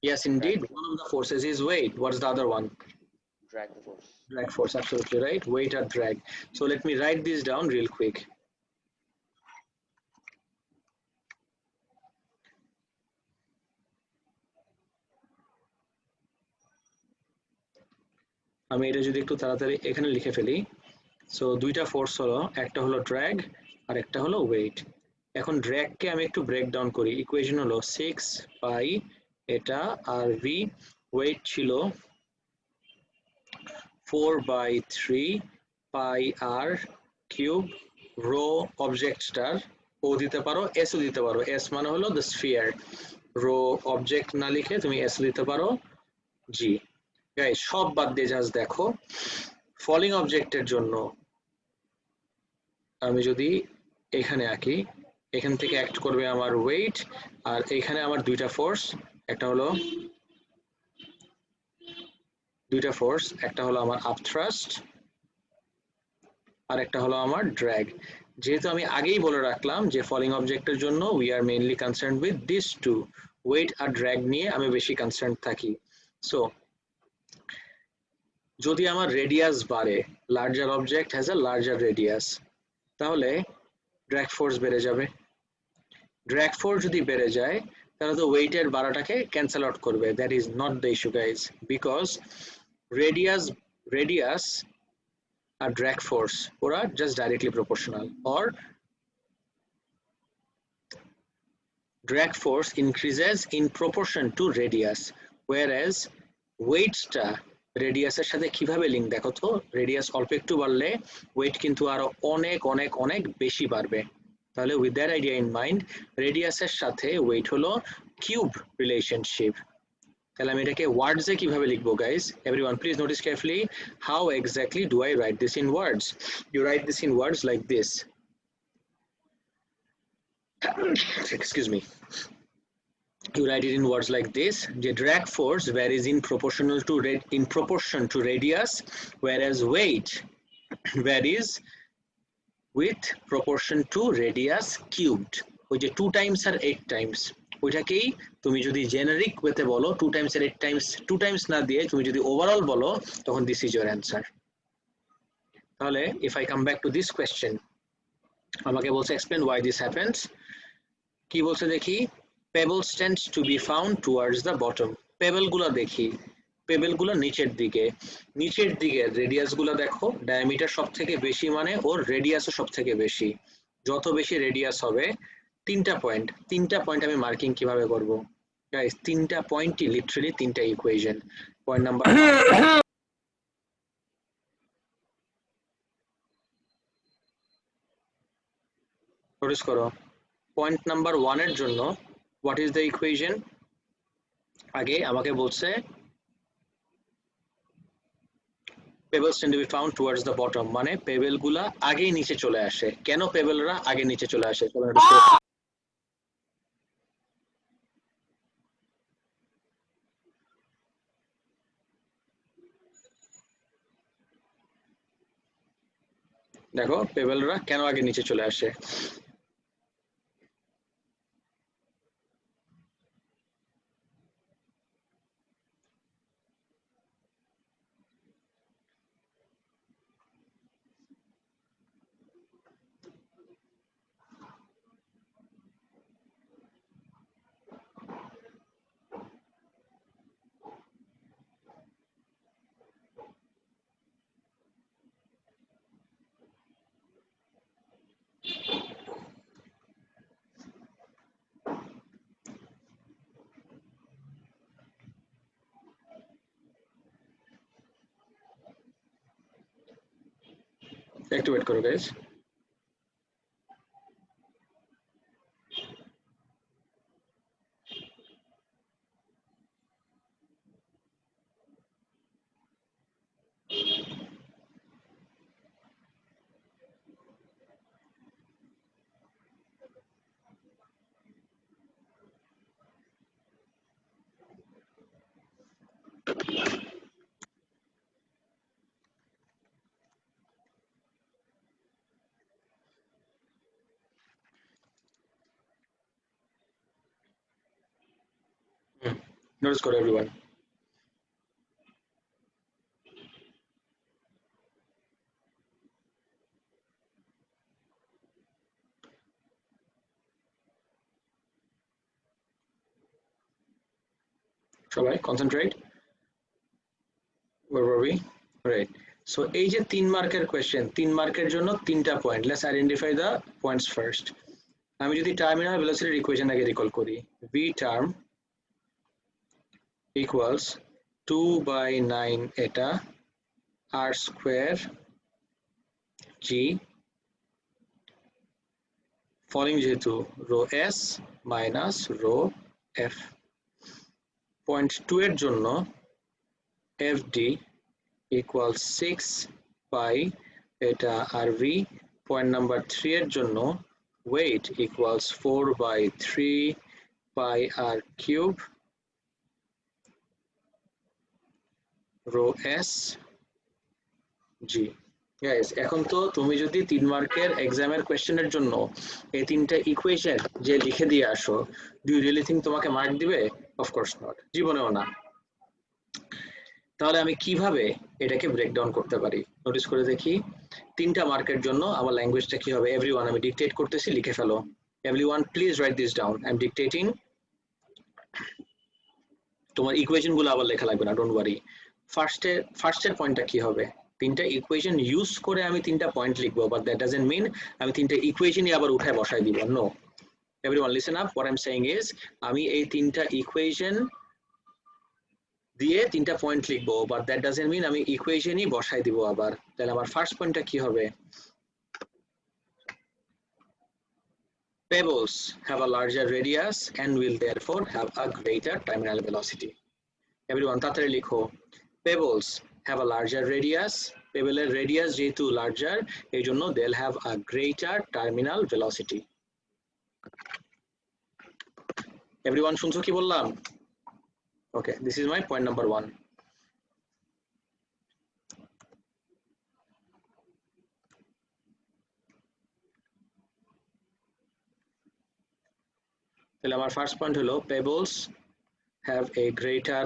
Yes, indeed. One of the forces is weight. What's the other one? Drag force. Drag force, absolutely right. Weight or drag. So let me write this down real quick. আমি এটা যদি একটু তাড়াতাড়ি এখানে লিখে ফেলি। So দুইটা force হলো, একটা হলো ড্র্যাগ আর একটা হলো ওয়েট। এখন ড্র্যাগকে আমি একটু ব্রেক ডাউন করি। ইকুয়েশন হলো 6 পাই এটা আর ভি, ওয়েট ছিল 4/3 পাই আর কিউব, রো অবজেক্টটার ও দিতে পারো, এস ও দিতে পারো। এস মানে হলো দ্য স্ফিয়ার। রো অবজেক্ট না লিখে তুমি এস দিতে পারো, জি। গাইস সব বাদ দিয়ে জাস্ট দেখো, ফলিং অবজেক্টের জন্য আমি যদি এখানে আঁকি, এখান থেকে অ্যাক্ট করবে আমার ওয়েট, আর এখানে আমার দুইটা ফোর্স, একটা হলো একটা হলো আমার আপথ্রাস্ট আর একটা হলো আমার ড্র্যাগ। যেহেতু আমি আগেই বলে রাখলাম যে ফলিং অবজেক্টের জন্য we are mainly concern with this two, weight আর ড্র্যাগ নিয়ে আমি বেশি কনসার্ন থাকি। সো যদি আমার রেডিয়াস বাড়ে, larger object has a larger radius, তাহলে ড্র্যাগ ফোর্স বেড়ে যাবে। ড্র্যাগ ফোর্স যদি বেড়ে যায় তাহলে তো ওয়েটের বাড়াটাকে ক্যান্সেল আউট করবে। That is not the issue guys, because radius radius আর ড্র্যাগ ফোর্স ওরা just directly proportional, or drag force increases in proportion to radius, whereas ওয়েটটা রেডিয়াসের সাথে কিভাবে লিঙ্ক দেখো তো। রেডিয়াস অল্প একটু বাড়লে ওয়েট কিন্তু আরো অনেক অনেক অনেক বেশি বাড়বে। তাহলে with that idea in mind, রেডিয়াসের সাথে ওয়েট হলো কিউব রিলেশনশিপ। তাহলে আমি এটাকে ওয়ার্ডসে কিভাবে লিখবো guys? Everyone please notice carefully, how exactly do I write this in words? You write this in words like this. Excuse me. You write it in words like this: the drag force varies in proportion to radius, whereas weight varies with proportion to radius cubed. ওই যে 2 times আর 8 times, ওইটাকেই তুমি যদি generic ওয়েতে বলো 2 times আর 8 times, 2 times না দিয়ে তুমি যদি ওভারঅল বলো, তখন দিস ইজ ইওর অ্যান্সার। তাহলে if I come back to this question, আমাকে বলছে explain why this happens। কি বলছে দেখি? Pebbles tend to be found towards the bottom. Payable গুলা দেখি, পেবেল গুলো নিচের দিকে, নিচের দিকে রেডিয়াস গুলো দেখো, ডায়ামিটার সব থেকে বেশি মানে ওর রেডিয়াসও সব থেকে বেশি। যত বেশি রেডিয়াস হবে, তিনটা পয়েন্ট আমি মার্কিং কিভাবে করব গাইস? তিনটা পয়েন্টই লিটারালি তিনটা ইকুয়েশন। পয়েন্ট নাম্বার নোটিস করো, পয়েন্ট নাম্বার 1 এর জন্য হোয়াট ইজ দ্য ইকুয়েশন? আগে আমাকে বলছে pebbles tend to be found towards the bottom, মানে পেবেল গুলা আগেই নিচে চলে আসে। কেন পেবেলরা আগে নিচে চলে আসে? দেখো পেবেলরা কেন আগে নিচে চলে আসে। একটু ওয়েট করো গাইস। Notice করো everyone. সবাই concentrate. Where were we? Right. So এই যে 3 মার্কের কোশ্চেন, 3 মার্কের জন্য 3টা point. Let's identify the points first. আমি যদি টার্মিনাল ভেলোসিটির ইকুয়েশন আগে রিকল করি, v টার্ম equals 2/9 এটা r স্কয়ার g ফলিং যেহেতু rho s minus rho f. Point 2 এর জন্য fd equals 6 pi এটা rv. পয়েন্ট নাম্বার 3 এর জন্য weight equals 4/3 pi r cube rho s g. Guys এখন তো তুমি যদি 3 মার্কের এক্সামের কোশ্চেনের জন্য এই তিনটা ইকুয়েশন যে লিখে দিয়ে আসো, ডু ইউ রিয়েলি থিংক তোমাকে মার্ক দিবে? অফ কোর্স নট, জীবনেও না. তাহলে আমি কিভাবে এটাকে ব্রেকডাউন করতে পারি নোটিস করে দেখি. 3টা মার্কের জন্য আমার ল্যাঙ্গুয়েজটা কি হবে? এভরিওয়ান, আমি ডিকটেট করতেছি, লিখে ফেলো. Everyone please write this down. I am dictating. তোমার ইকুয়েশন গুলো আবার লেখা লাগবে না, ডোন্ট ওয়ারি. ফার্স্টের পয়েন্টটা কি হবে? 3টা ইকুয়েশন ইউজ করে আমি 3টা পয়েন্ট লিখবো, বাট দ্যাট ডাজন্ট মিন আমি 3টা ইকুয়েশনই আবার উঠায় বসাই দিব. No, everyone listen up. What I am saying is আমি এই 3টা ইকুয়েশন দিয়ে 3টা পয়েন্ট লিখবো, বাট দ্যাট ডাজন্ট মিন আমি ইকুয়েশনই বসাই দিব আবার. তাহলে আমার ফার্স্ট পয়েন্টটা কি হবে? Pebbles have a larger radius and will therefore have a greater terminal velocity. Everyone তাড়াতাড়ি লিখো. Pebbles have a larger radius. পেবেলের রেডিয়াস যেহেতু লার্জার, এই জন্য they'll have a greater terminal velocity. Everyone শুনছো কি বললাম? Okay, this is my point number 1. তাহলে আমার ফার্স্ট পয়েন্ট হলো pebbles have a greater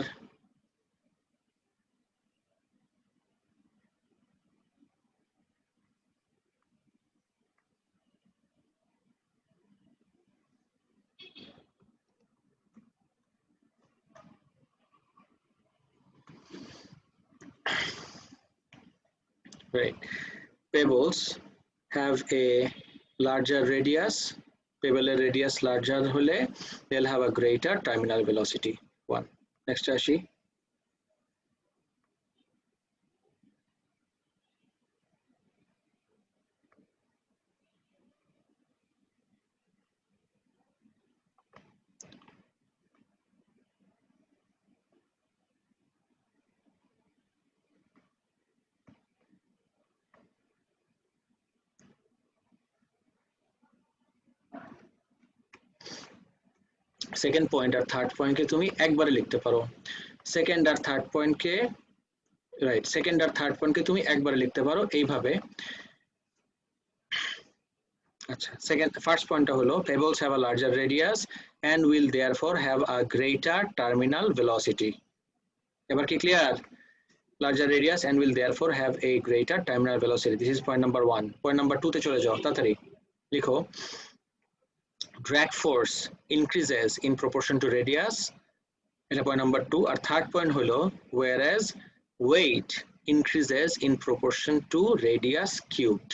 right. Pebbles have a larger radius. পেবেলের রেডিয়াস লার্জার হলে they'll have a greater terminal velocity. 1. Next আসি. Second point আর third পয়েন্টকে তুমি একবারে লিখতে পারো. সেকেন্ড আর থার্ড পয়েন্টকে রাইট, সেকেন্ড আর থার্ড পয়েন্টকে তুমি একবারে লিখতে পারো এইভাবে. আচ্ছা, ফার্স্ট পয়েন্টটা হলো pebbles have a larger radius and will therefore have a greater terminal velocity. এবার কি clear? larger radius and will therefore have a greater terminal velocity. This is point number 1. Point number 2 তে চলে যাও, তাড়াতাড়ি লিখো. drag force increases in proportion to radius. এটা point number 2. আর third point হলো whereas weight increases in proportion to radius cubed.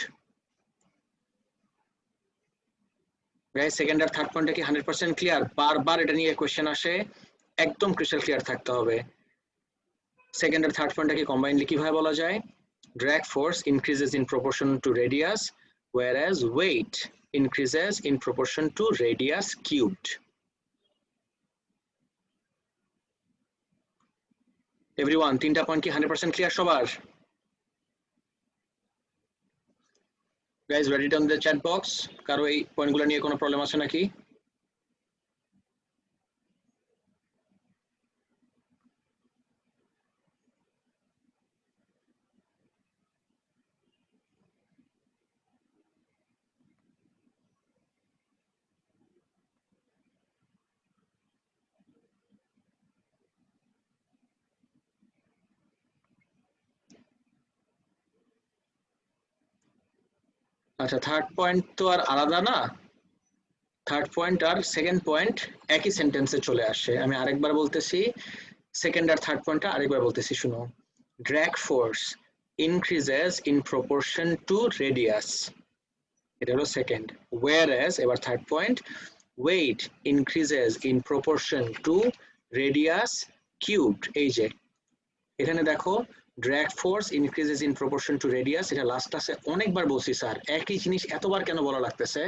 Guys second আর third পয়েন্টটা কি 100% ক্লিয়ার? বারবার এটা নিয়ে কোশ্চেন আসে, একদম ক্রিস্টাল ক্লিয়ার থাকতে হবে. সেকেন্ড আর থার্ড পয়েন্টটাকে কম্বাইনলি কিভাবে বলা যায়? drag force increases in proportion to radius whereas weight increases in proportion to radius cubed. Everyone, 3টা পয়েন্ট কি 100% ক্লিয়ার সবার? Guys, write it on the chat box. কারো এই পয়েন্টগুলো নিয়ে কোনো প্রবলেম আছে নাকি? আচ্ছা থার্ড পয়েন্ট তো আর আলাদা না, থার্ড পয়েন্ট আর সেকেন্ড পয়েন্ট একই সেন্টেন্সে চলে আসে। আমি আরেকবার বলতেছি, সেকেন্ড আর থার্ড পয়েন্টটা আরেকবার বলতেছি, শুনো। Drag force increases in proportion two radius, এটা হলো সেকেন্ড। whereas এবার third point, weight increases in proportion to radius cubed। এই যে এখানে দেখো drag force increases in proportion to radius, এটা লাস্ট ক্লাসে অনেকবার বলছি স্যার, একই জিনিস এতবার কেন বলা লাগতেছে,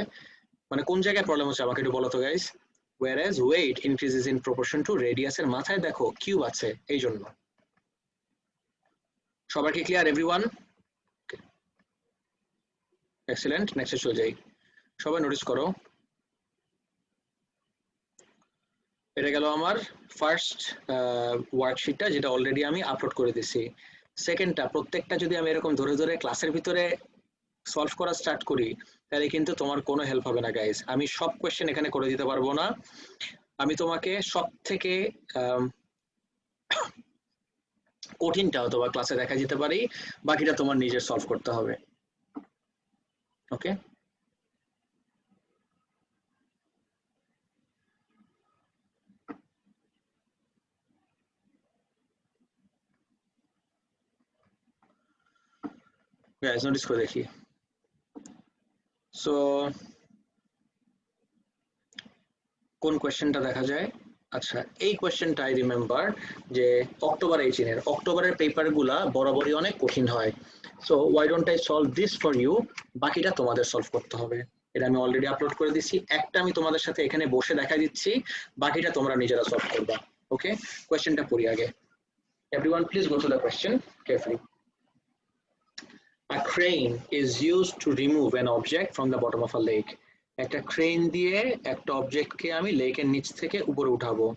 মানে কোন জায়গায় প্রবলেম হচ্ছে আমাকে একটু বলো তো guys. whereas weight increases in proportion to radius এর মাথায় দেখো কিউব আছে, এই জন্য। সবার কি ক্লিয়ার এভরিওয়ান? এক্সেলেন্ট, নেক্সটে চলে যাই। সবাই নোটিস করো, এটা গেল আমার ফার্স্ট ওয়ার্কশিটটা, যেটা অলরেডি আমি আপলোড করে দিছি। সেকেন্ডটা, প্রত্যেকটা যদি আমি এরকম ধরে ধরে ক্লাসের ভিতরে সলভ করা স্টার্ট করি, তাহলে কিন্তু তোমার কোনো হেল্প হবে না গাইজ। আমি সব কোয়েশ্চেন এখানে করে দিতে পারবো না, আমি তোমাকে সব থেকে কঠিনটা অথবা ক্লাসে দেখা যেতে পারি, বাকিটা তোমার নিজের সলভ করতে হবে। ওকে, গাইজ নোটিস করে দেখি। সো কোন কোয়েশ্চেনটা দেখা যায়? আচ্ছা, এই কোয়েশ্চেনটা আই রিমেম্বার যে অক্টোবর 18-এর, অক্টোবরের পেপারগুলা বরাবরই অনেক কঠিন হয়। So why don't I solve this for you, বাকিটা তোমাদের সলভ করতে হবে। এটা আমি অলরেডি আপলোড করে দিচ্ছি, একটা আমি তোমাদের সাথে এখানে বসে দেখা দিচ্ছি, বাকিটা তোমরা নিজেরা সলভ করবা। ওকে, কোয়েশ্চেনটা পড়ি আগে। Everyone please go to the question carefully. A crane is used to remove an object from the bottom of a lake. একটা ক্রেন দিয়ে একটা অবজেক্টকে আমি লেকের নিচ থেকে উপরে উঠাবো।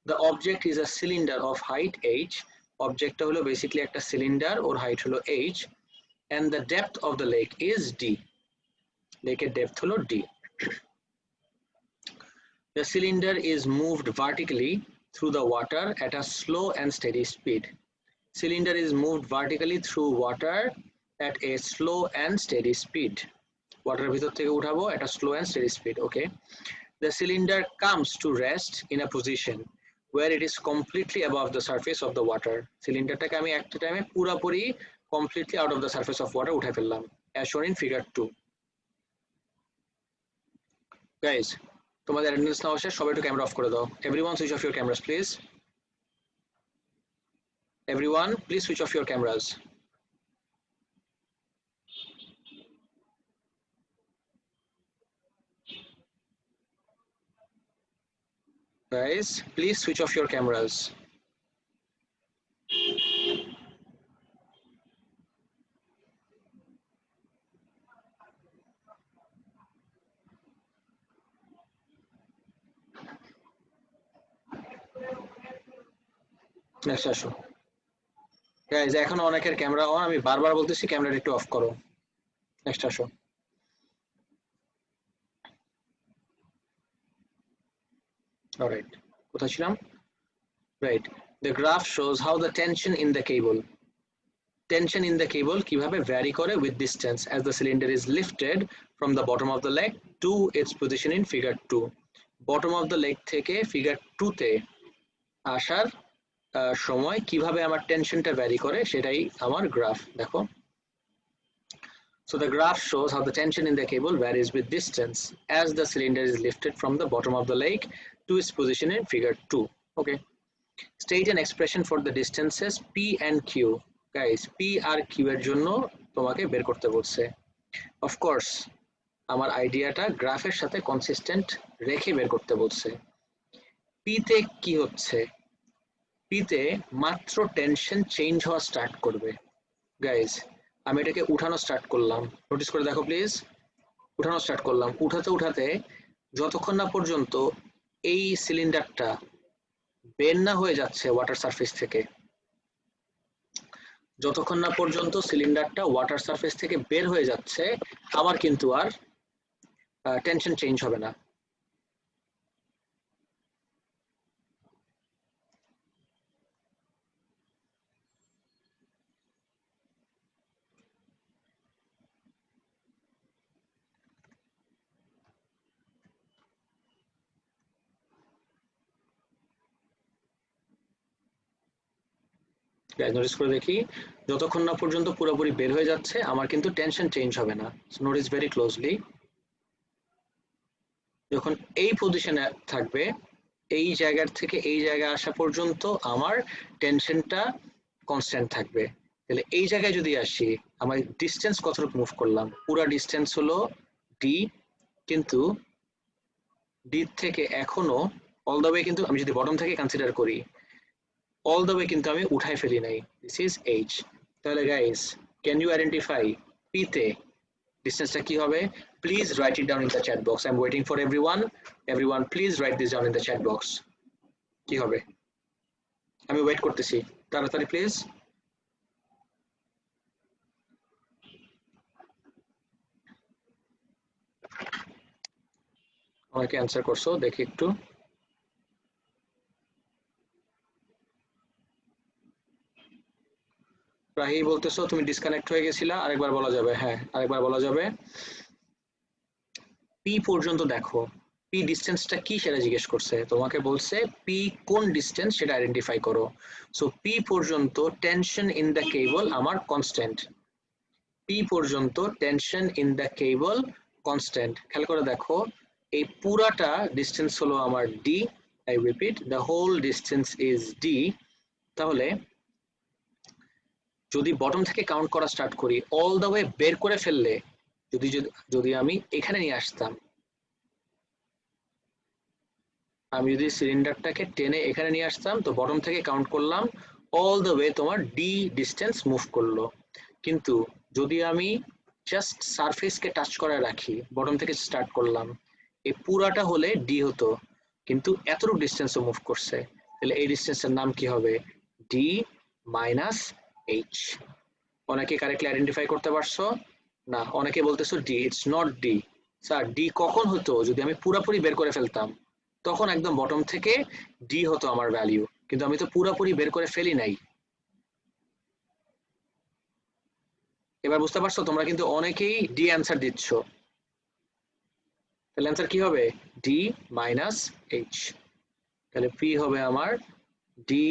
The object is a cylinder of height h, অবজেক্টটা হলো বেসিক্যালি একটা সিলিন্ডার, ওর হাইট হলো h, and the depth of the lake is d, লেকের ডেপথ হলো d. The cylinder is moved vertically through the water at a slow and steady speed. Cylinder is moved vertically through water at a slow and steady speed. Water ভিতর থেকে উঠাবো at a slow and steady speed. Okay. The cylinder comes to rest in a position where it is completely above the surface of the water. সিলিন্ডারটাকে আমি একটা টাইমে পুরোপুরি completely out of the surface of water উঠে ফেললাম, as shown in figure 2. Guys, তোমাদের attendance নাও শেষ, সবাই একটু ক্যামেরা অফ করে দাও। Everyone switch off your cameras please. Everyone please switch off your cameras. Guys, please switch off your cameras. Next আসো guys, এখনো অনেকের ক্যামেরা অন, আমি বারবার বলতেছি ক্যামেরাটা একটু অফ করো। নেক্সট আসো। অলরাইট, কোথায় ছিলাম? Right, the graph shows how the tension in the cable, tension in the cable কিভাবে vary করে with distance as the cylinder is lifted from the bottom of the leg to its position in figure 2. bottom of the leg থেকে figure 2 তে আসার সময় কিভাবে আমার টেনশনটা vary করে সেটাই আমার গ্রাফ। দেখো, so the graph shows how the tension in the cable varies with distance as the cylinder is lifted from the bottom of the leg to its position in figure 2. Okay, state an expression for the distances p and q. Guys, p R q এর জন্য তোমাকে বের করতে বলছে। of course আমার আইডিয়াটা গ্রাফের সাথে কনসিস্টেন্ট রেখে বের করতে বলছে। p তে কি হচ্ছে, p তে মাত্র টেনশন চেঞ্জ হওয়া স্টার্ট করবে। গাইজ, আমি এটাকে উঠানো স্টার্ট করলাম, নোটিস করে দেখো প্লিজ, উঠানো স্টার্ট করলাম, উঠাতে উঠাতে যতক্ষণ না পর্যন্ত এই সিলিন্ডারটা বের না হয়ে যাচ্ছে ওয়াটার সারফেস থেকে, যতক্ষণ না পর্যন্ত সিলিন্ডারটা ওয়াটার সারফেস থেকে বের হয়ে যাচ্ছে, আমার কিন্তু আর টেনশন চেঞ্জ হবে না। গাইস নোটিস করে দেখি, যতক্ষণ না পর্যন্ত পুরোপুরি বের হয়ে যাচ্ছে আমার কিন্তু টেনশন চেঞ্জ হবে না। নোটিস ভেরি ক্লোজলি, যখন এই পজিশনে থাকবে, এই জায়গার থেকে এই জায়গায় আসা পর্যন্ত আমার টেনশনটা কনস্ট্যান্ট থাকবে। তাহলে এই জায়গায় যদি আসি, আমার ডিস্টেন্স কতটুকু মুভ করলাম, পুরো ডিস্টেন্স হলো ডি, কিন্তু ডি থেকে এখনো অল দ্য ওয়ে, কিন্তু আমি যদি বটম থেকে কনসিডার করি, অল দ্য ওয়ে কিন্তু আমি উঠাই ফেলি নাই, দিস ইজ এইচ। তাহলে guys, can you identify P তে ডিস্টেন্সটা কি হবে? Please write it down in the chat box, I am waiting for everyone please write this down in the chat box. কি হবে? আমি ওয়েট করতেছি, তাড়াতাড়ি প্লিজ। অনেকে অ্যান্সার করছো, দেখি একটু। রাহি বলতেছো তুমি ডিসকানেক্ট হয়ে গেছিলা, আরেকবার বলা যাবে? হ্যাঁ, আরেকবার বলা যাবে। পি পর্যন্ত দেখো, পি ডিস্টেন্সটা কি সেটা জিজ্ঞেস করছে, তোমাকে বলছে পি কোন ডিস্টেন্স সেটা আইডেন্টিফাই করো। সো পি পর্যন্ত টেনশন ইন দ্য কেবল আমার কনস্ট্যান্ট, পি পর্যন্ত tension in the cable constant. খেয়াল করে দেখো, এই পুরাটা ডিস্টেন্স হলো আমার D, I repeat the whole distance is D. তাহলে যদি বটম থেকে কাউন্ট করা স্টার্ট করি, অল দ্য ওয়ে বের করে ফেললে, যদি যদি আমি এখানে নিয়ে আসতাম, আমি যদি সিলিন্ডারটাকে টেনে এখানে নিয়ে আসতাম, তো বটম থেকে কাউন্ট করলাম, অল দ্য ওয়ে তোমার ডি ডিস্টেন্স মুভ করলো। কিন্তু যদি আমি জাস্ট সারফেসকে টাচ করে রাখি, বটম থেকে স্টার্ট করলাম, এই পুরাটা হলে ডি হতো, কিন্তু এতটুকু ডিস্টেন্সও মুভ করছে, তাহলে এই ডিস্টেন্সের নাম কি হবে? D minus H. অনেকে কারেক্টলি আইডেন্টিফাই করতে পারছো? না, অনেকে বলতেছো D, it's not D. Sir D কখন হতো? যদি আমি পুরোপুরি বের করে ফেলতাম, তখন একদম বটম থেকে ডি হতো আমার ভ্যালিউ, কিন্তু আমি তো পুরোপুরি বের করে ফেলি নাই। এবার বুঝতে পারছো? তোমরা কিন্তু অনেকেই ডি অ্যান্সার দিচ্ছ, তাহলে অ্যান্সার কি হবে? D minus H. তাহলে পি হবে আমার ডি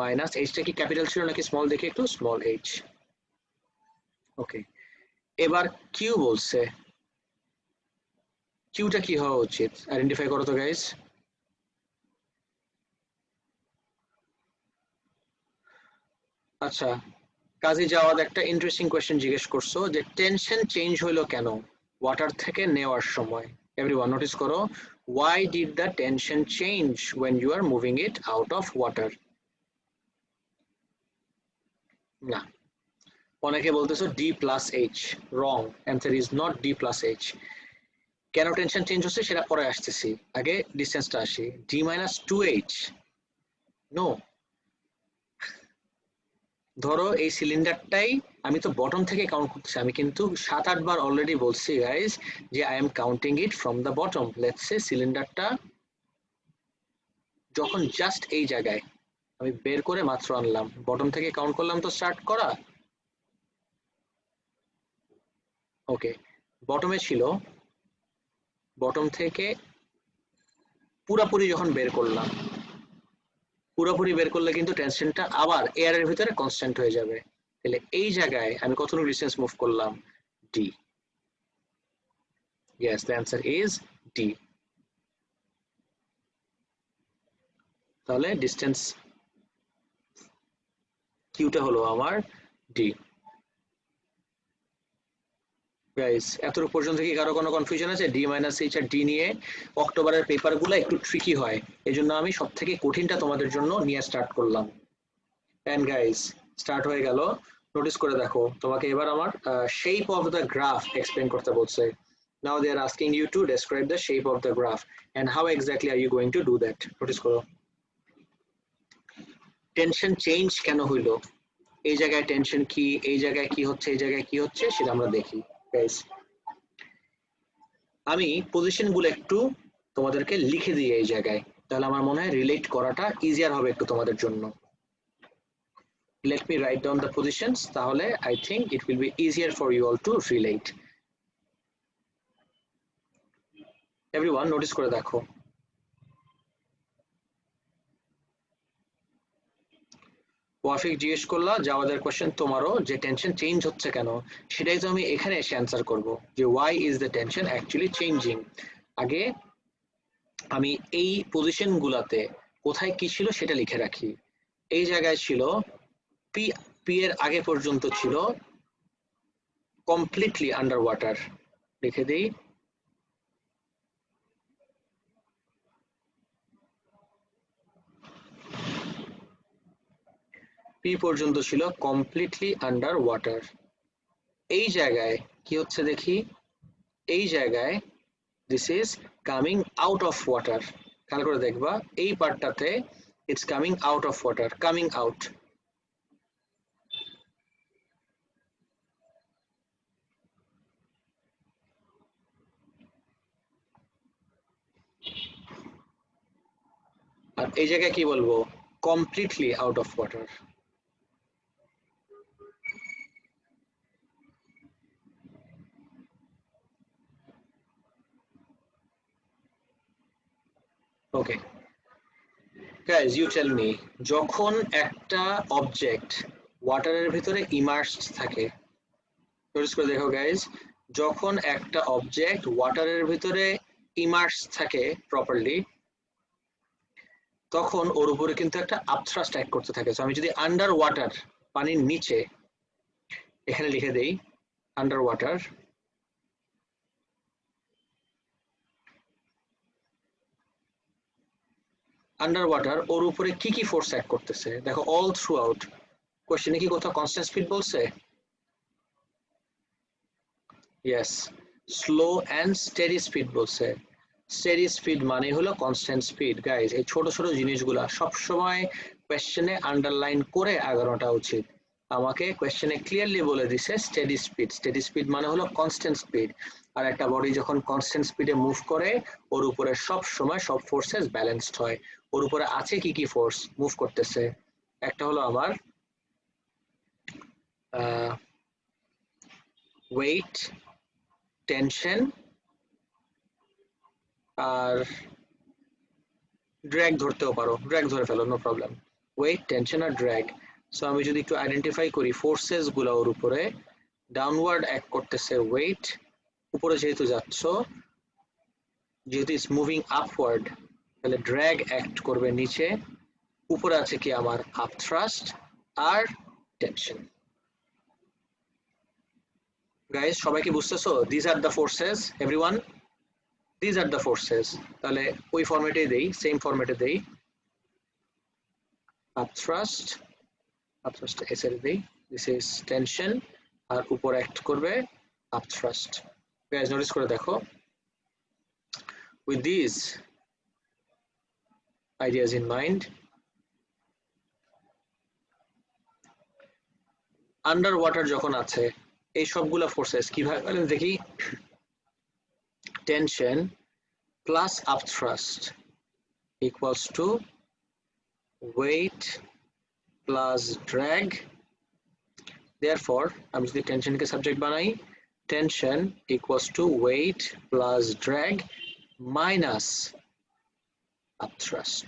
মাইনাস এইচটা কি ক্যাপিটাল ছিল নাকি স্মল? দেখি একটু, স্মল এইচ। ওকে, এবার কিউ বলছে, কিউটা কি হওয়া উচিত? আইডেন্টিফাই করো তো গাইস। আচ্ছা, কাজী জাওয়াদ একটা ইন্টারেস্টিং কোয়েশ্চেন জিজ্ঞেস করছো যে টেনশন চেঞ্জ হইলো কেন ওয়াটার থেকে নেওয়ার সময়। এভরিওয়ান নোটিস করো, why did the tension change when you are moving it out of water? না, অনেকে বলতেছো D plus H, wrong, answer is not D plus H. কেন টেনশন চেঞ্জ হচ্ছে সেটা পরে আসতেছি, আগে ডিস্টেন্সটা আসি। D minus two H, no. ধরো এই সিলিন্ডারটাই, আমি তো বটম থেকে কাউন্ট করতেছি, আমি কিন্তু 7-8 বার অলরেডি বলছি গাইজ যে I am counting it from the bottom. Let's say সিলিন্ডারটা যখন জাস্ট এই জায়গায় আমি বের করে মাত্র আনলাম, বটম থেকে কাউন্ট করলাম তো স্টার্ট করা। ওকে, বটমে ছিল, বটম থেকে পুরাপুরি যখন বের করলাম, পুরোপুরি বের করলে কিন্তু টেনশনটা আবার এয়ারের ভিতরে কনস্ট্যান্ট হয়ে যাবে। তাহলে এই জায়গায় আমি কতটুকু ডিস্টেন্স মুভ করলাম? D. Yes, the answer is D. তাহলে ডিস্টেন্স কিউটা হলো আমার ডি। গাইস, এতটুকু পর্যন্ত কি কারো কোনো কনফিউশন আছে? D minus H R D নিয়ে অক্টোবরের পেপারগুলো একটু ট্রিকি হয়, এই জন্য আমি সব থেকে কঠিনটা তোমাদের জন্য নিয়ে স্টার্ট করলাম। এন্ড গাইস, স্টার্ট হয়ে গেল। নোটিস করে দেখো, তোমাকে এবার আমার shape of the graph explain করতে বলছে। Now they are asking you to describe the shape of the graph and how exactly are you going to do that? Notice করো, টেনশন চেঞ্জ কেন হইলো, এই জায়গায় টেনশন কি, এই জায়গায় কি হচ্ছে, এই জায়গায় কি হচ্ছে সেটা আমরা দেখি। গাইস, আমি পজিশন গুলো একটু তোমাদেরকে লিখে দিই এই জায়গায়, তাহলে আমার মনে হয় রিলেট করাটা ইজিয়ার হবে একটু তোমাদের জন্য। Let me write down the positions, তাহলে I think it will be easier for you all to relate. Everyone notice করে দেখো, ওয়াফিক জিজ্ঞেস করলা যাওয়াদের কোশ্চেন তোমারও যে টেনশন চেঞ্জ হচ্ছে কেন, সেটাই তো আমি এখানে এসে অ্যান্সার করব যে why is the tension actually changing. আগে আমি এই পজিশন গুলাতে কোথায় কি ছিল সেটা লিখে রাখি। এই জায়গায় ছিল পি, পি এর আগে পর্যন্ত ছিল কমপ্লিটলি আন্ডার ওয়াটার, লিখে দিই পি পর্যন্ত ছিল কমপ্লিটলি আন্ডার ওয়াটার। এই জায়গায় কি হচ্ছে দেখি, এই জায়গায় this is coming out of water, খেয়াল করে দেখবা এই পার্টটাতে it's coming out of water, coming out. আর এই জায়গায় কি বলবো, completely out of water. Okay guys, you tell me, যখন একটা অবজেক্ট ওয়াটারের ভিতরে ইমার্সড থাকে, নোটিস করে দেখো গাইজ, যখন একটা অবজেক্ট ওয়াটারের ভিতরে ইমার্স থাকে প্রপারলি, তখন ওর উপরে কিন্তু একটা আপথ্রাস্ট অ্যাক্ট করতে থাকে। সো আমি যদি আন্ডার ওয়াটার, পানির নিচে, এখানে লিখে দেই আন্ডার ওয়াটার, আন্ডার ওয়াটার ওর উপরে কি কি ফোর্স অ্যাক্ট করতেছে দেখো অল থ্রু আউট। কোশ্চেনে কি কোথাও কনস্ট্যান্ট স্পিড বলছে? Yes, slow and steady speed বলছে। স্টেডি স্পিড মানে হলো কনস্ট্যান্ট স্পিড। গাইজ, এই ছোট ছোট জিনিসগুলা সবসময় কোয়েশ্চেনে আন্ডারলাইন করে আগানোটা উচিত। আমাকে কোয়েশ্চেনে ক্লিয়ারলি বলে দিছে স্টেডি স্পিড, স্টেডি স্পিড মানে হলো কনস্ট্যান্ট স্পিড। আর একটা বডি যখন কনস্ট্যান্ট স্পিডে মুভ করে, ওর উপরে সব সময় সব ফোর্সেস ব্যালেন্সড হয়। ওর উপরে আছে কি কি ফোর্স মুভ করতেছে, একটা হলো আমার ওয়েট, টেনশন আর ড্র্যাগ ধরতেও পারো, ড্র্যাগ ধরে ফেলো, নো প্রবলেম। ওয়েট, টেনশন আর ড্র্যাগ। সো আমি যদি একটু আইডেন্টিফাই করি ফোর্সেস গুলো, ওর উপরে ডাউনওয়ার্ড অ্যাক্ট করতেছে ওয়েট, উপরে যেহেতু যাচ্ছ, যেহেতু ইটস মুভিং আপওয়ার্ড, তাহলে ড্র্যাগ অ্যাক্ট করবে নিচে, উপরে আছে কি আমার আপথ্রাস্ট আর টেনশন। গাইস, সবাই কি বুঝতেছো? This are the forces everyone, this are the forces. তাহলে ওই ফরম্যাটে দেই, সেম ফরম্যাটে দেই, আপথ্রাস্ট, আপথ্রাস্ট এস এর দেই, দিস ইজ টেনশন, আর উপর অ্যাক্ট করবে আপথ্রাস্ট। গাইস নোটিস করে দেখো, with these ideas in mind, under water যখন আছে, এই সবগুলা ফোর্সেস কিভাবে দেখি, tension plus upthrust equals to weight plus drag. Therefore আমি যদি টেনশনকে সাবজেক্ট বানাই, tension equals to weight plus drag minus upthrust.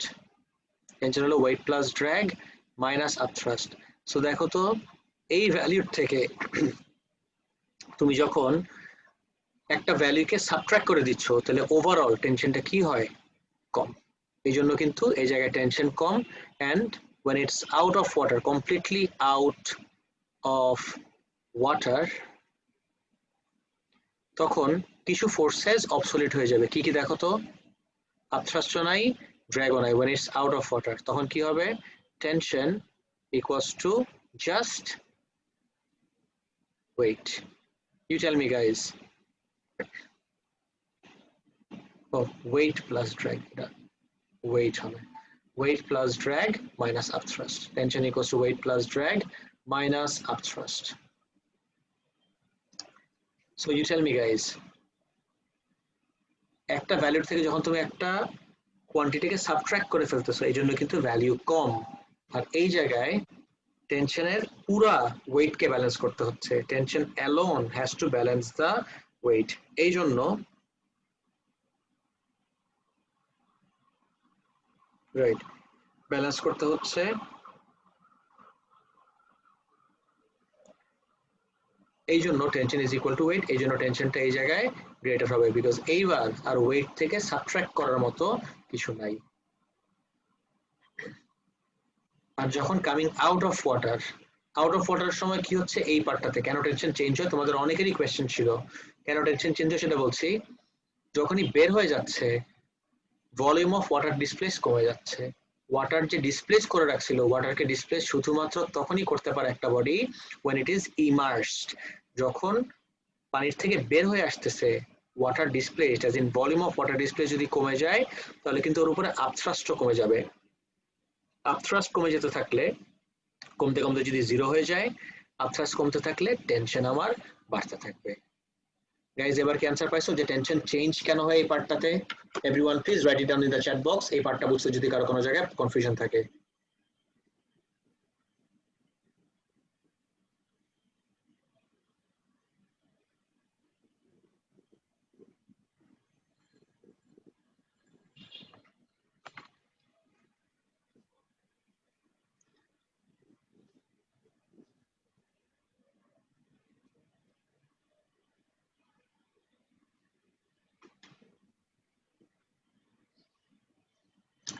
Tension হলো weight plus drag minus upthrust. So দেখো তো, এই ভ্যালুর থেকে তুমি যখন একটা ভ্যালুকে সাবট্রাক্ট করে দিচ্ছ, তাহলে ওভারঅল টেনশনটা কি হয়? কম। এই জন্য কিন্তু এই জায়গায় tension com. And when it's out of water, completely out of water, তখন কিছু ফোর্সেস অবসোলিট হয়ে যাবে। কি কি দেখো তো, আপথ্রাস্ট নাই, ড্র্যাগও নাই। when it's out of water, তখন কি হবে? Tension equals to just weight. You tell me guys. Oh, weight plus drag, weight হবে, weight plus drag minus upthrust. Tension equals to weight plus drag minus upthrust. So you tell me guys, একটা ভ্যালুর থেকে যখন তুমি একটা কোয়ান্টিটিকে subtract করে ফেলতেছো, এই জন্য কিন্তু ভ্যালু কম। আর এই জায়গায় টেনশনের পুরা ওয়েটকে ব্যালেন্স করতে হচ্ছে। Tension alone has to balance the weight. এই জন্য রাইট ব্যালেন্স করতে হচ্ছে এই জন্য tension is equal to weight, এই জন্য টেনশনটা এই জায়গায় গ্রেটার হবে, বিকজ এইবার আর ওয়েট থেকে সাবট্রাক্ট করার মতো কিছু নাই। আর যখন কামিং আউট অফ ওয়াটার সময় কি হচ্ছে, এই পার্টটাতে কেন টেনশন চেঞ্জ হয়, তোমাদের অনেকেরই কোয়েশ্চেন ছিল কেন টেনশন চেঞ্জ হয়, সেটা বলছি। যখনই বের হয়ে যাচ্ছে ভলিউম অফ ওয়াটার ডিসপ্লেস কমে যাচ্ছে। ওয়াটার যে ডিসপ্লেস করে রাখছিল, ওয়াটারকে ডিসপ্লেস শুধুমাত্র তখনই করতে পারে একটা body when it is immersed, যখন পানির থেকে বের হয়ে আসতেছে। Water displace as in volume of water displace যদি কমে যায়, তাহলে কিন্তু ওর উপরে আপথ্রাস্টও কমে যাবে। আপথ্রাস্ট কমে যেতে থাকলে, কমতে কমতে যদি জিরো হয়ে যায়, আপথ্রাস্ট কমতে থাকলে টেনশন আমার বাড়তে থাকবে। গাইজ এবার কি অ্যান্সার পাইছো যে টেনশন চেঞ্জ কেন হয় এই পার্টটাতে? Everyone please write it down in the chat box এই পার্টটা বুঝতে যদি কারো কোনো জায়গায় কনফিউশন থাকে।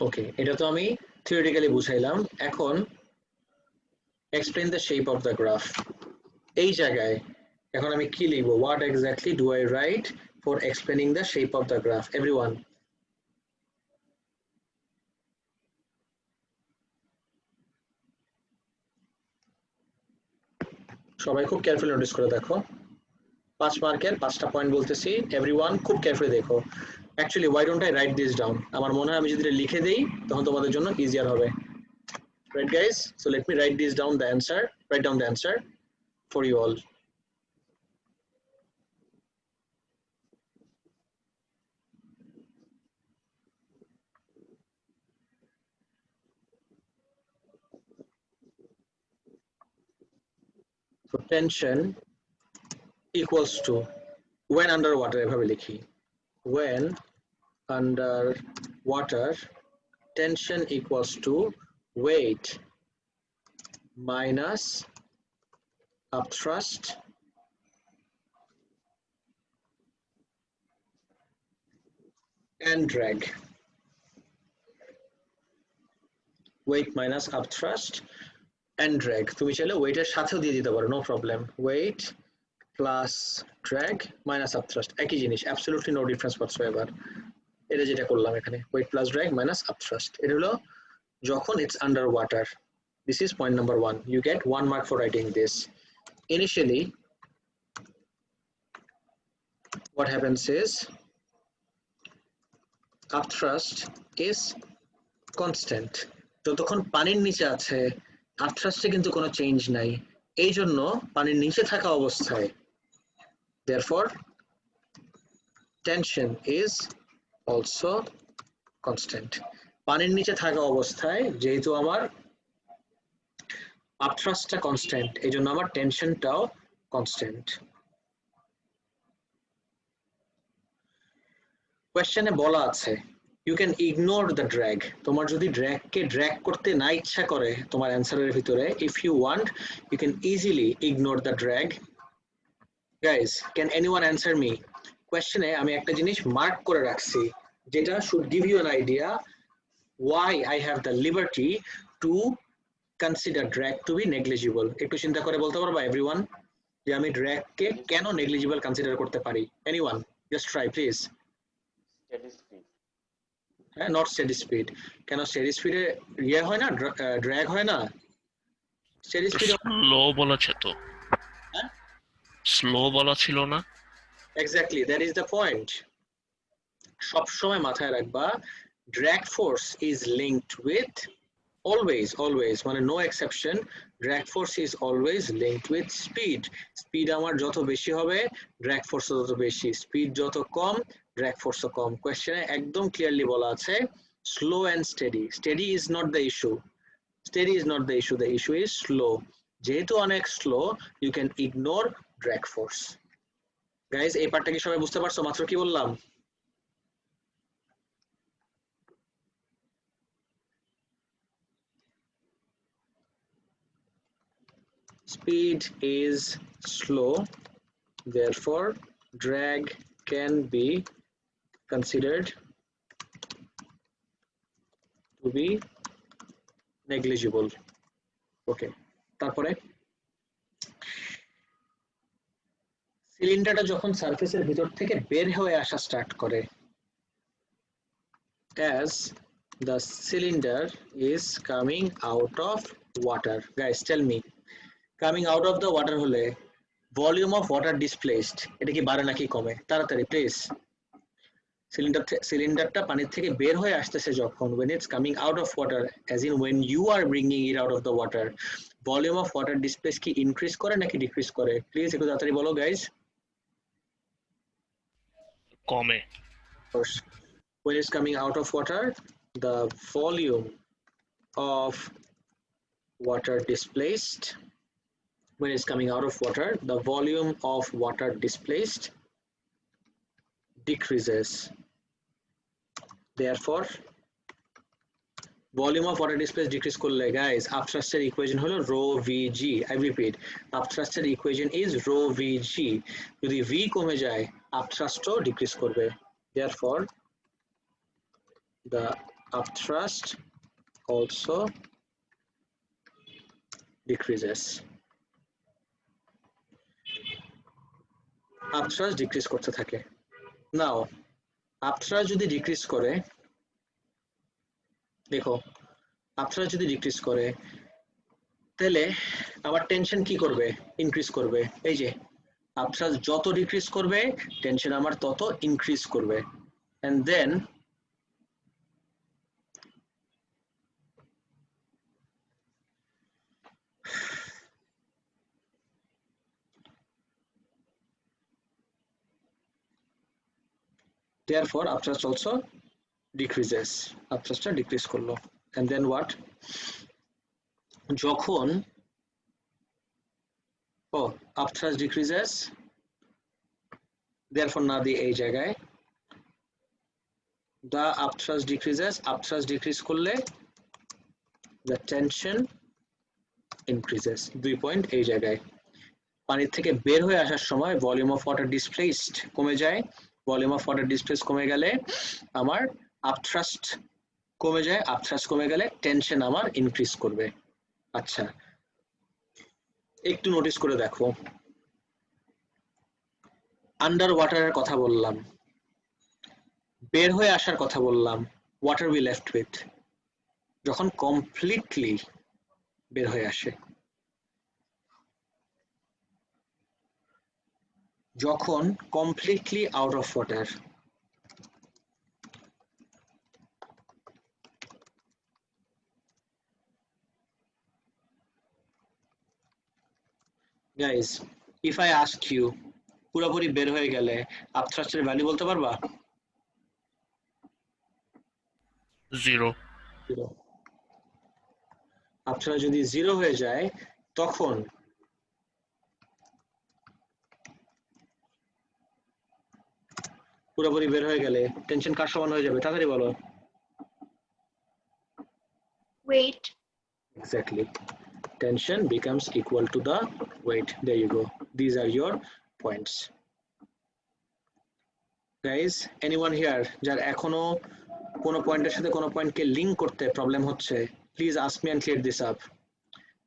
ওকে, এটা তো আমি থিওরিটিক্যালি বুঝাইলাম। এখন explain the shape of the graph. এই জায়গায় এখন আমি কি লিখবো? What exactly do I right for explaining the shape of the graph? Everyone সবাই খুব কেয়ারফুলি নোটিস করে দেখো, 5 মার্কের 5টা পয়েন্ট বলতেছি, এভরিওয়ান খুব কেয়ারফুলি দেখো। Actually Y don't I write this down? আমার মনে হয় আমি যদি লিখে দেই তখন তোমাদের জন্য ইজিয়ার হবে। Right guys, so let me write this down the answer, write down the answer for you all. So tension equals to, when underwater এভাবে লিখি, when under water tension equals to weight minus upthrust and drag. Weight minus upthrust and drag. তুমি চাইলে ওয়েটের সাথেও দিয়ে দিতে পারো, no problem. Weight plus drag minus upthrust, একই জিনিস, অ্যাবসলিউটলি নো ডিফারেন্স হোয়াটসোএভার। এটা যেটা করলাম এখানে, ওয়েট প্লাস ড্র্যাগ মাইনাস আপথ্রাস্ট, এটা হলো যখন it's underwater. This is point number 1. You get 1 mark for writing this. Initially, what happens is upthrust is constant. যতক্ষণ পানির নিচে আছে আপথ্রাস্টে কিন্তু কোনো চেঞ্জ নাই, এই জন্য পানির নিচে থাকা অবস্থায় therefore tension is also constant. পানির নিচে থাকা অবস্থায় যেহেতু আমার আপথ্রাস্টটা কনস্ট্যান্ট, এই জন্য আমার টেনশনটাও কনস্ট্যান্ট। কোয়েশ্চেনে বলা আছে you can ignore the drag, তোমার যদি ড্র্যাগকে ড্র্যাগ করতে না ইচ্ছা করে তোমার অ্যান্সারের ভিতরে, if you want you can easily ignore the drag. Guys can anyone answer me? কোয়েশ্চেনে আমি একটা জিনিস মার্ক করে রাখছি যেটা should give you an idea why I have the liberty to consider drag to be negligible. একটু চিন্তা করে বলতে পারবা এভরিওয়ান যে আমি ড্র্যাগকে কেন নেগলিজিবল কনসিডার করতে পারি? Anyone just try please. Steady speed. হ্যাঁ, নট স্টেডি স্পিড। কেন স্টেডি স্পিডে ইয়ে হয় না, ড্র্যাগ হয় না? স্টেডি স্পিডে স্লো বলেছে তো, হ্যাঁ স্লো বলা ছিল না? Exactly, that is the point. সবসময় মাথায় রাখবা drag force is linked with, always মানে no exception, drag force is always linked with speed. Speed আমার যত বেশি হবে drag force তত বেশি, স্পিড যত কম drag force কম। কোয়েশ্চেনে একদম ক্লিয়ারলি বলা আছে slow and steady. Steady is not the issue, steady is not the issue, the issue is slow. যেহেতু অনেক slow you can ignore drag force. Guys এই পার্টটা কি সবাই বুঝতে পারছো মাত্র কি বললাম? speed is slow, therefore drag can be considered to be negligible. Okay, তারপরে সিলিন্ডারটা যখন সারফেসের ভিতর থেকে বের হয়ে আসা স্টার্ট করে, as the cylinder is coming out of water. Guys, tell me, coming out of the water হলে volume of water displaced এটা কি বাড়ে নাকি কমে? তাড়াতাড়ি প্লিজ। সিলিন্ডারটা পানির থেকে বের হয়ে আসতেছে যখন, when it's coming out of water, as in when you are bringing it out of the water, volume of water displaced কি increase করে নাকি decrease করে? প্লিজ একটু তাড়াতাড়ি বলো গাইস। কমে। When it's coming out of water, the volume of water displaced, when it's coming out of water, the volume of water displaced decreases. Therefore, volume of water displaced decrease করলে guys, upthrust equation হলো rho vg. I repeat, upthrust equation is rho vg. যদি v কমে যায়, upthrust decrease করবে. Therefore, the upthrust also decreases. Upthrust decrease করতে থাকে। Now, upthrust যদি decrease করে, দেখো upthrust যদি decrease করে, তাহলে আবার টেনশন কি করবে? ইনক্রিজ করবে। এই যে upthrust যত ডিক্রিজ করবে, টেনশন আমার তত ইনক্রিজ করবে। And then therefore upthrust also decreases. Upthrust decrease করলো। And then what? যখন upthrust decreases, therefore না দিয়ে এই জায়গায় the upthrust decreases, upthrust decrease করলে the tension increases. 2 পয়েন্ট এই জায়গায়। পানির থেকে বের হয়ে আসার সময় ভলিউম অফ ওয়াটার ডিসপ্লেসড কমে যায়। ভলিউম অফ ওয়াটার ডিসপ্লেস কমে গেলে আমার আপথ্রাস্ট কমে যায়। আপথ্রাস্ট কমে গেলে টেনশন আমার ইনক্রিজ করবে। আচ্ছা, একটু নোটিস করে দেখো, আন্ডার ওয়াটারের কথা বললাম, বের হয়ে আসার কথা বললাম, ওয়াটার উই লেফট উইথ যখন কমপ্লিটলি বের হয়ে আসে। যখন completely out of water, guys if I ask you পুরোপুরি বের হয়ে গেলে আপথ্রাস্টের ভ্যালু বলতে পারবা? 0। আপথ্রাস্ট যদি 0 হয়ে যায় তখন পুরোপুরি বের হয়ে গেলে টেনশন কার সমান হয়ে যাবে? তাড়াতাড়ি বলো। Weight. Exactly. Tension becomes equal to the weight. There you go. These are your points. Guys, anyone here যার এখনো কোনো পয়েন্টের সাথে কোনো পয়েন্টকে লিংক করতে প্রবলেম হচ্ছে, please ask me and clear this up.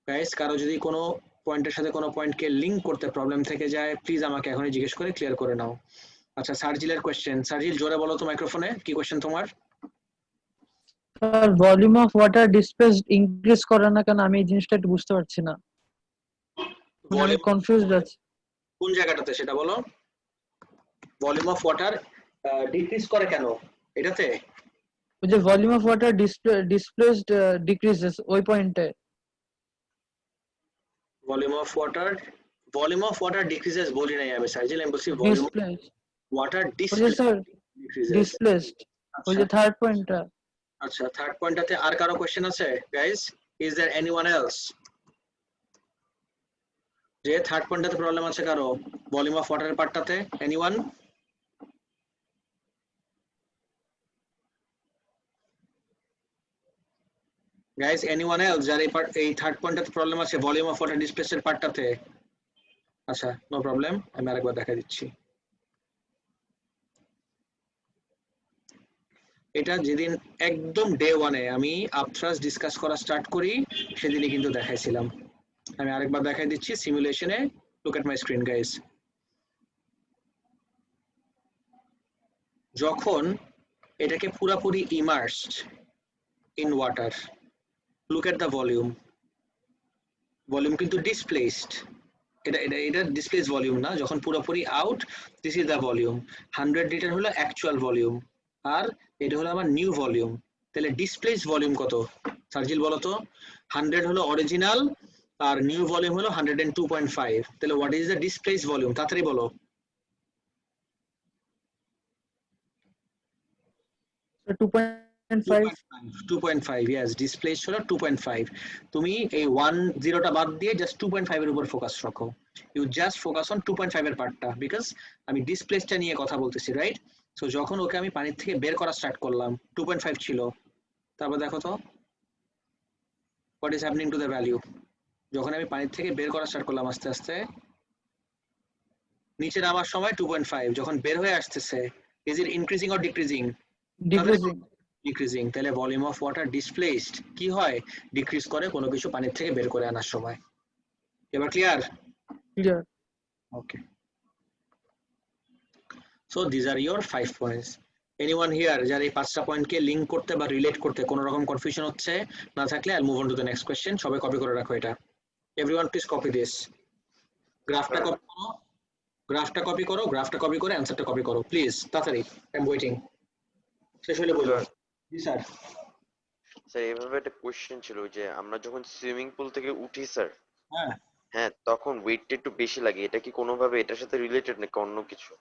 Guys, কারো যদি কোনো পয়েন্টের সাথে কোনো পয়েন্টকে লিংক করতে প্রবলেম থেকে যায়, প্লিজ আমাকে এখনই জিজ্ঞেস করে ক্লিয়ার করে নাও। আচ্ছা, সার্জিলের কোশ্চেন। সার্জিল জোরে বলো তো মাইক্রোফোনে, কি কোশ্চেন তোমার? Sir, volume of water displaced increase করে না কেন? আমি এই জিনিসটা একটু বুঝতে পারছি না, আমি কনফিউজড আছি। কোন জায়গাটাতে সেটা বলো। ভলিউম অফ ওয়াটার ডিক্রিজ করে কেন এটাতে? ওই যে volume of water displaced decreases, ওই পয়েন্টে। ভলিউম অফ ওয়াটার ডিক্রিজেস বলি নাই আমি সার্জিল, আমি বলছি ভলিউম ওয়াটার ডিসপ্লেসড, ওই যে থার্ড পয়েন্টটা। আচ্ছা, থার্ড পয়েন্টটাতে আর কারো কোশ্চেন আছে guys? Is there anyone else? যে থার্ড পয়েন্টটাতে প্রবলেম আছে কারো ভলিউম অফ ওয়াটারের পার্টটাতে? এনিওয়ান? গাইস এনিওয়ান এলস যার এই থার্ড পয়েন্টটাতে প্রবলেম আছে ভলিউম অফ ওয়াটার ডিসপ্লেসড এর পার্টটাতে? আচ্ছা নো প্রবলেম, আমি আরেকবার দেখা দিচ্ছি। এটা যেদিন একদম ডে ওয়ানে আমি আপথ্রাস্ট ডিসকাস করা স্টার্ট করি সেদিনই কিন্তু দেখাইছিলাম। আমি আরেকবার দেখাই দিচ্ছি সিমুলেশনে। Look at my screen guys. যখন এটাকে পুরাপুরি immersed in water, look at the volume. Volume কিন্তু ডিসপ্লেসড, এটা ডিসপ্লেস ভলিউম না, যখন পুরোপুরি out this is the volume. 100 litre হলো অ্যাকচুয়াল ভলিউম আর এটা হলো আমার নিউ ভলিউম। তাহলে ডিসপ্লেস ভলিউম কত সার্জিল বলো তো? 100 হলো অরিজিনাল আর নিউ ভলিউম হলো 102.5। তাহলে what is the displace volume? তাড়াতাড়ি বলো। 2.5 2.5 yes, ডিসপ্লেস হলো 2.5। তুমি এই 10টা বাদ দিয়ে জাস্ট 2.5 এর উপর ফোকাস রাখো। ইউ জাস্ট ফোকাস অন 2.5 এর পার্টটা, বিকজ আমি ডিসপ্লেসটা নিয়ে কথা বলতেছি, রাইট? সো যখন ওকে আমি পানির থেকে বের করা স্টার্ট করলাম 2.5 ছিল, তারপর দেখো তো what is happening to the value. যখন আমি পানির থেকে বের করা স্টার্ট করলাম আস্তে আস্তে নিচে নামার সময় 2.5, যখন বের হয়ে আসতেছে is it increasing or decreasing? decreasing decreasing. তাহলে ভলিউম অফ ওয়াটার ডিসপ্লেসড কি হয়? ডিক্রিজ করে কোনো কিছু পানির থেকে বের করে আনার সময়। এবার clear? clear okay, so this are your 5 points. Anyone here যারা এই 5টা পয়েন্টকে লিংক করতে বা রিলেট করতে কোনো রকম কনফিউশন হচ্ছে না থাকলে I move on to the next question. সবাই কপি করে রাখো এটা। Everyone please copy this. গ্রাফটা কপি করো, গ্রাফটা কপি করো, গ্রাফটা কপি করে অ্যানসারটা কপি করো প্লিজ তাড়াতাড়ি। I am waiting. শেষ হলে বলুন। জি স্যার। স্যার এভাবে একটা কোশ্চেন ছিল যে আমরা যখন সুইমিং পুল থেকে উঠি স্যার, হ্যাঁ হ্যাঁ তখন ওয়েটটা একটু বেশি লাগে, এটা কি কোনোভাবে এটার সাথে রিলেটেড নাকি অন্য কিছু?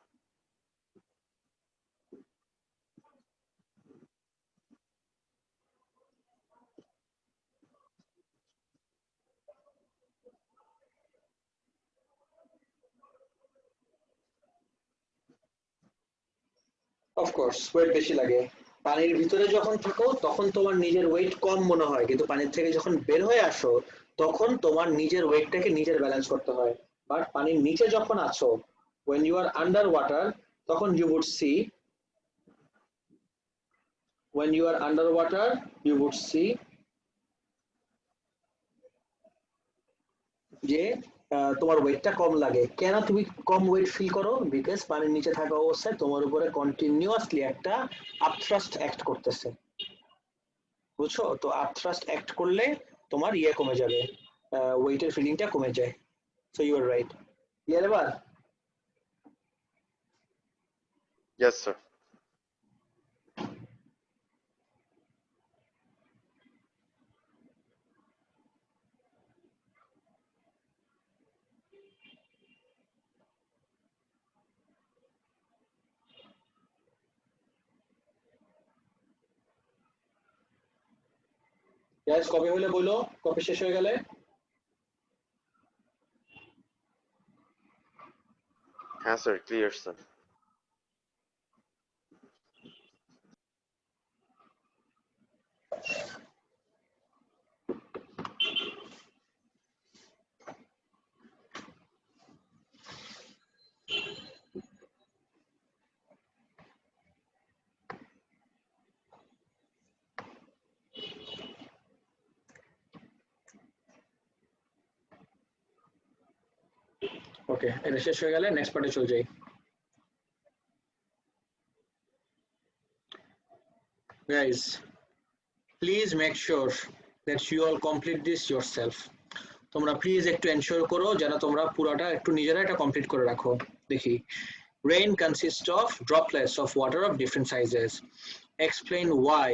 অফকোর্স ওয়েট বেশি লাগে। পানির ভিতরে যখন থাকো তখন তোমার নিজের ওয়েট কম মনে হয়, কিন্তু পানির থেকে যখন বের হয়ে আসো তখন তোমার নিজের ওয়েটটাকে নিজের ব্যালেন্স করতে হয়। বাট পানির নিচে যখন আছো, when you are under water, তখন you would see, when you are underwater you would see যে তোমার ওয়েটটা কম লাগে। কেন তুমি কম ওয়েট ফিল করো? বিকজ পানির নিচে থাকা অবস্থায় তোমার উপরে কন্টিনিউয়াসলি একটা আপথ্রাস্ট অ্যাক্ট করতেছে, বুঝছো তো? আপথ্রাস্ট অ্যাক্ট করলে তোমার ইয়ে কমে যাবে, ওয়েটের ফিলিংটা কমে যায়। So you are right. Clear এবার? Yes sir. গ্যাস কবে হলে বলো, কবে শেষ হয়ে গেলে? হ্যাঁ স্যার ক্লিয়ার স্যার। ওকে, এটা শেষ হয়ে গেলে নেক্সট পার্টে চলে যাই। Guys please make sure that you all complete this yourself. তোমরা প্লিজ একটু এনশিওর করো যেন তোমরা পুরোটা একটু নিজেরা এটা কমপ্লিট করে রাখো। দেখি, rain consists of droplets of water of different sizes. Explain why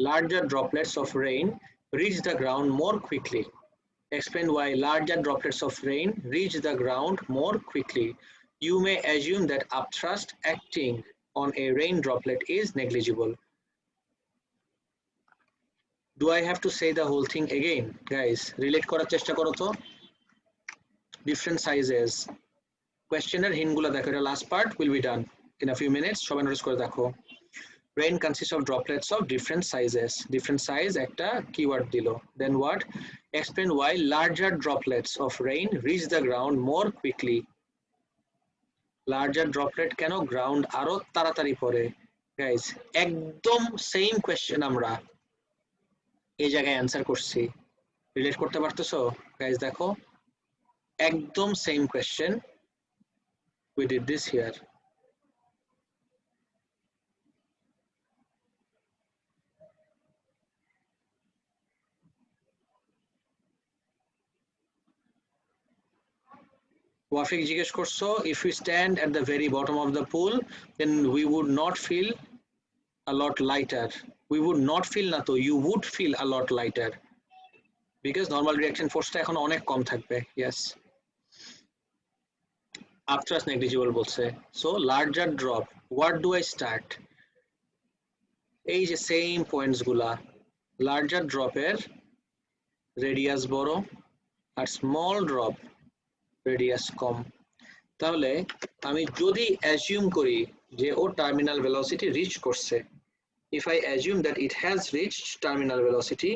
larger droplets of rain reach the ground more quickly. Explain why larger droplets of rain reach the ground more quickly. You may assume that upthrust acting on a rain droplet is negligible. Do I have to say the whole thing again? Guys, relate করার চেষ্টা করো তো। Different sizes. Questionnaire hint গুলো দেখো, এটা last part, will be done in a few minutes. সবাই notice করে দেখো। Rain consists of droplets of different sizes. Different size একটা keyword দিল. Then what? Explain why larger droplets of rain reach the ground more quickly. Larger droplet কেন ground আরো তাড়াতাড়ি পড়ে? Guys, একদম same question আমরা এই জায়গায় অ্যান্সার করছি। রিলেট করতে পারতেছো? Guys দেখো, একদম same question. We did this here. Wafik জিজ্ঞেস করছো, if we stand at the very bottom of the pool, then we would not feel a lot lighter. We would not feel না তো, you would feel a lot lighter. Because normal reaction force টা এখন অনেক কম থাকবে. Yes. Upthrust negligible বলছে. So larger drop. What do I start? এই যে same points গুলা. Larger drop এর radius বড় আর small drop radius কম। তাহলে আমি যদি assume করি যে ও terminal velocity reach করছে, if I assume that it has reached terminal velocity,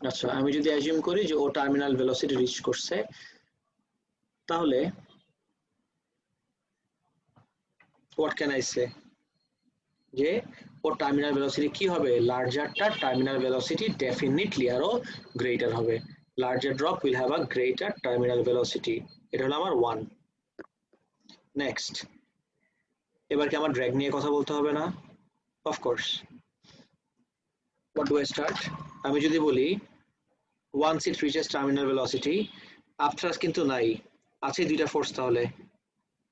আচ্ছা আমি যদি assume করি যে ও terminal velocity reach করছে, তাহলে what can I say? যে ও টার্মিনাল ভেলোসিটি কি হবে? লার্জারটা টার্মিনাল ভেলোসিটি ডেফিনিটলি আরো গ্রেটার হবে। Larger drop will have a greater terminal velocity. এটা হলো আমার 1। নেক্সট, এবার কি আমার ড্র্যাগ নিয়ে কথা বলতে হবে না? Of course. What do I start? আমি যদি বলি once it reaches terminal velocity, আপথ্রাস্ট কিন্তু নাই, আছে দুইটা ফোর্স। তাহলে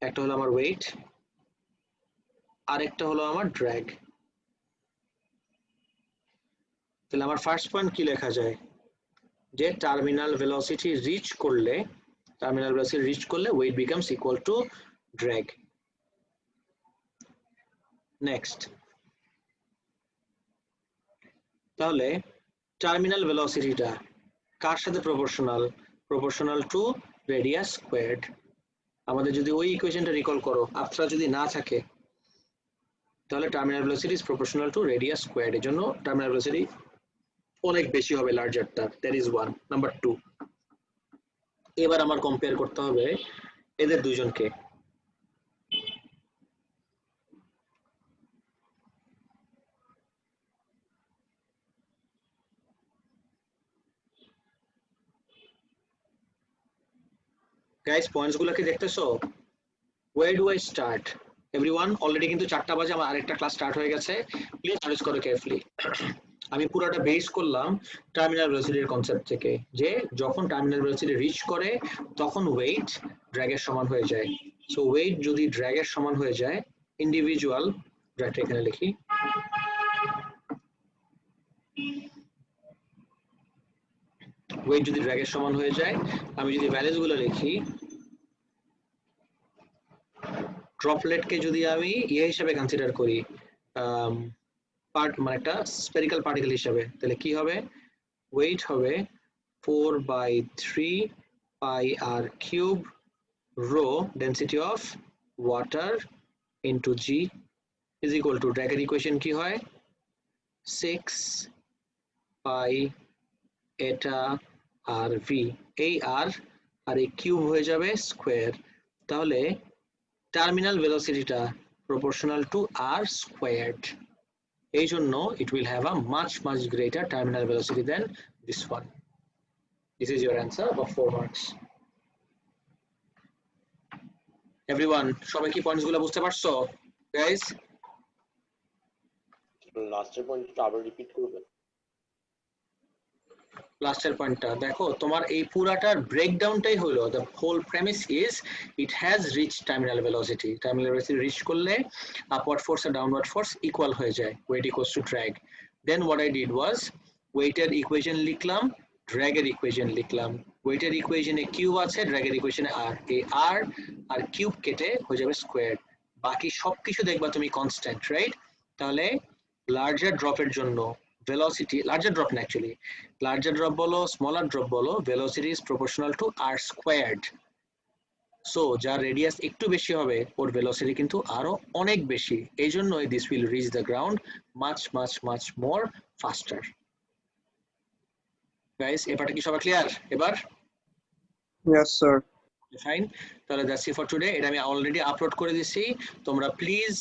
একটা হলো আমার ওয়েট, আরেকটা হলো আমার ড্র্যাগ। তাহলে আমার ফার্স্ট পয়েন্ট কি লেখা যায়? যে টার্মিনাল ভেলোসিটি রিচ করলে weight becomes equal to drag. Next, তাহলে টার্মিনাল ভেলোসিটিটা কার সাথে প্রপোর্শনাল টু রেডিয়াস স্কোয়ার্ড। আমাদের যদি ওই ইকুয়েশনটা রিকল করো, আপথ্রাস্ট যদি না থাকে, তাহলে terminal velocity is proportional to radius squared. এর জন্য টার্মিনাল ভেলোসিটি অনেক বেশি হবে লার্জারটা। That is 1। নাম্বার 2, এবার আমার কম্পেয়ার করতে হবে এদের দুইজনকে। গাইস পয়েন্টস গুলোকে দেখতেছো? Where do I start? Everyone, already কিন্তু 4টা বাজে, আমার আরেকটা ক্লাস স্টার্ট হয়ে গেছে। প্লিজ নোটিস করো কেয়ারফুলি। আমি পুরোটা বেস করলাম টার্মিনাল ভেলোসিটির কনসেপ্ট থেকে, যে যখন টার্মিনাল ভেলোসিটি রিচ করে তখন ওয়েট ড্র্যাগের সমান হয়ে যায়। সো ওয়েট যদি ড্র্যাগের সমান হয়ে যায়, ইন্ডিভিজুয়াল ড্র্যাগটা এখানে লিখি, ওয়েট যদি ড্র্যাগের সমান হয়ে যায়, আমি যদি ভ্যালুস গুলো লিখি, ড্রপলেটকে যদি আমি হিসাবে কনসিডার করি, মানে একটা স্ফেরিক্যাল পার্টিকেল হিসাবে, তাহলে কি হবে? ওয়েট হবে 4/3 pi r cube rho density of water into g is equal to, ড্র্যাগের ইকুয়েশন কি হয়? 6 pi eta r v। এই r আর এই কিউব হয়ে যাবে স্কোয়ার। তাহলে টার্মিনাল ভেলোসিটিটা প্রপোর্শনাল টু r squared। এই জন্য it will have a much greater terminal velocity than this one. This is your answer of 4 marks. Everyone, সবাই কি পয়েন্টস গুলো বুঝতে পারছো? Guys, লাস্টের পয়েন্টটা আবার রিপিট করবেন? লাস্টের পয়েন্টটা দেখো, তোমার এই পুরাটার ব্রেকডাউনটাই হলো, the whole premise is it has reached terminal velocity. Terminal velocity reach করলে upward force আর downward force ইকুয়াল হয়ে যায়, weight equals to drag. Then what I did was weighted equation লিখলাম, ড্র্যাগের ইকুয়েশন লিখলাম। ওয়েটের ইকুয়েশনে কিউব আছে, ড্র্যাগের ইকুয়েশনে আর। এই আর আর কিউব কেটে হয়ে যাবে স্কোয়ার। বাকি সবকিছু দেখবা তুমি কনস্ট্যান্ট, রাইট? তাহলে লার্জার ড্রপের জন্য velocity, larger drop actually, larger drop bolo, smaller drop bolo, velocity is proportional to r squared. So যার রেডিয়াস একটু বেশি হবে ওর ভেলোসিটি কিন্তু আরো অনেক বেশি, এই জন্যই this will reach the ground much more faster. Guys, এবারটা কি সবার ক্লিয়ার? এবার Yes, sir. ফাইন, তাহলে দ্যাটস ইট ফর টুডে। এটা আমি অলরেডি আপলোড করে দিছি, তোমরা প্লিজ,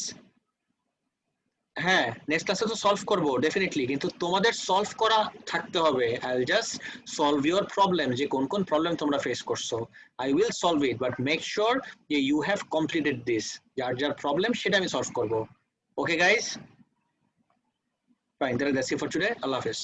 হ্যাঁ নেক্সট ক্লাসে তো সলভ করব ডেফিনেটলি, কিন্তু তোমাদের সলভ করা থাকতে হবে। I will just solve your problem, যে কোন কোন প্রবলেম তোমরা ফেস করছো I will solve it, but make sure যে ইউ হ্যাভ কমপ্লিটেড দিস, যার যার প্রবলেম সেটা আমি সলভ করব। ওকে গাইস, ফাইন, তাহলে দ্যাটস ইট ফর টুডে, আল্লাহ হাফেজ।